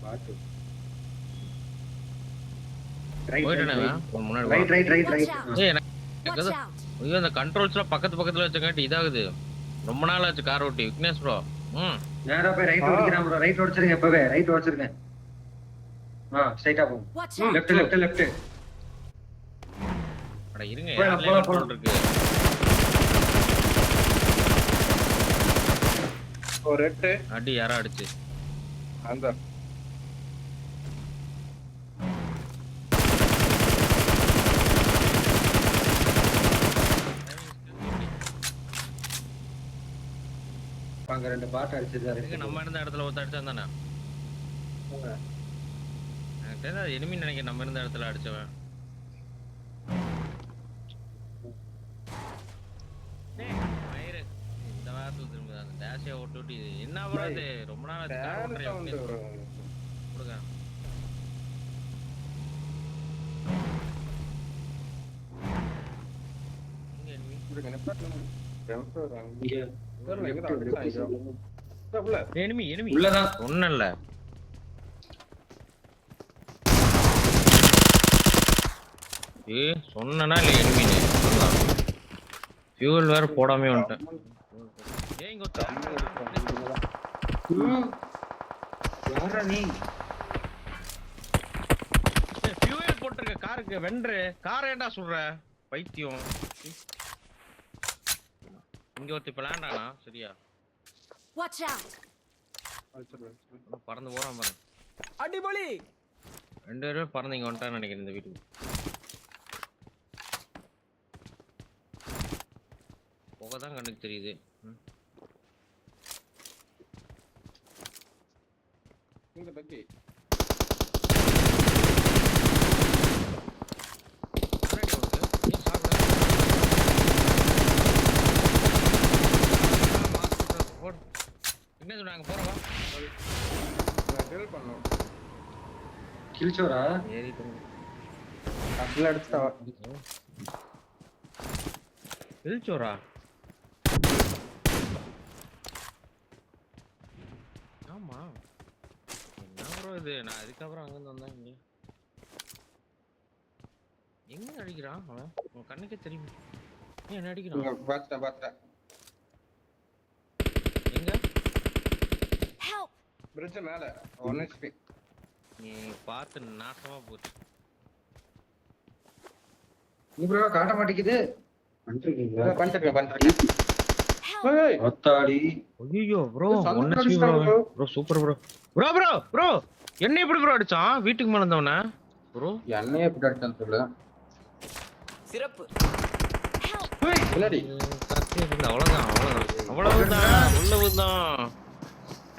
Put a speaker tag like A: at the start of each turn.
A: பாத்து
B: அந்த கண்ட்ரோல்ஸ்ல பக்கத்துல வச்சங்காட்டி இதாகுது. ரொம்ப நாள் ஆச்சு கார் ஓட்டி. விக்னேஷ் ப்ரோ
A: நேரா போய் ரைட் ஓடிக்கிறேன் ப்ரோ. ரைட் ஓடிச்சிருங்க இப்பவே. ரைட் ஓடிச்சிருங்க. ஸ்ட்ரைட்டா போ. லெஃப்ட்.
B: அட இருங்க யாரல கண்ட்ரோல் இருக்கு.
C: ஒரு ரெட்
B: அடி யாரா அடிச்சு.
C: அந்த
A: அங்க ரெண்டு பாட் அடிச்சிட்டாரு.
B: நம்ம இருந்த இடத்துல ஒருத்த அடிச்சான் தானே. எனக்கு தெரிஞ்ச எனிமி நினைக்கிறேன். நம்ம இருந்த இடத்துல அடிச்சவன். இந்த வாரத்துல திரும்ப அந்த டேஷியா ஓட்டு என்ன வராது. ரொம்ப நாள் ஆச்சு கொடுங்க. எனிமி
A: உள்ளதான்
B: ஒண்ணல்ல. சொன்னா இல்ல எனிமின்னு ஃபியூல் வேற போடாம வந்துட்டேன்.
A: யாரா நீ?
B: ஃபியூல் போட்டுருக்க காருக்கு. வென்று கார் ஏன்டா சொல்ற பைத்தியம். இங்க ஒருத்தி பிளான்டானா சரியா.
D: Watch out.
B: பறந்து போறான் பாரு.
E: அடிபொலி.
B: ரெண்டு பேரும் பறந்து இங்க வந்துட்டான்னு நினைக்கிறேன் இந்த வீட்டுக்கு. புகைதான் கண்ணுக்கு தெரியுது.
C: இந்த பக்கி
B: என்ன சொன்னாங்க போறவா
C: ஹெல்ப் பண்ணோம்.
A: கில்ச்சோரா
B: ஏறி
C: அப்படியே அடிச்சா
B: கில்ச்சோரா. ஆமா என்ன ப்ரோ இது. நான் அதுக்கப்புறம் அங்கிருந்து வந்தேன். இங்க எங்க அடிக்கிறான் அவன். உன் கண்ணுக்கே தெரியும். என்ன அடிக்கிறான்.
C: பாத்தா
B: எங்க
C: பிரிட்ஜ் மேல 1 HP.
B: நீ பார்த்து நாசமா போச்சு.
A: நீ ப்ரோ காட்ட மாட்டேங்குது.
C: பண்ணிட்டு ஏய்
A: ஒத்தாடி.
B: ஐயோ bro 1 HP bro super bro. Bro என்ன எப்படி ப்ரோ அடிச்சான் வீட்டுக்கு மேல இருந்தவன ப்ரோ.
C: என்னையே எப்படி அடிச்சான்னு சொல்லு.
E: சிறப்பு.
C: பின்னாடி
B: அவ்வளவுதான் உள்ளதான்.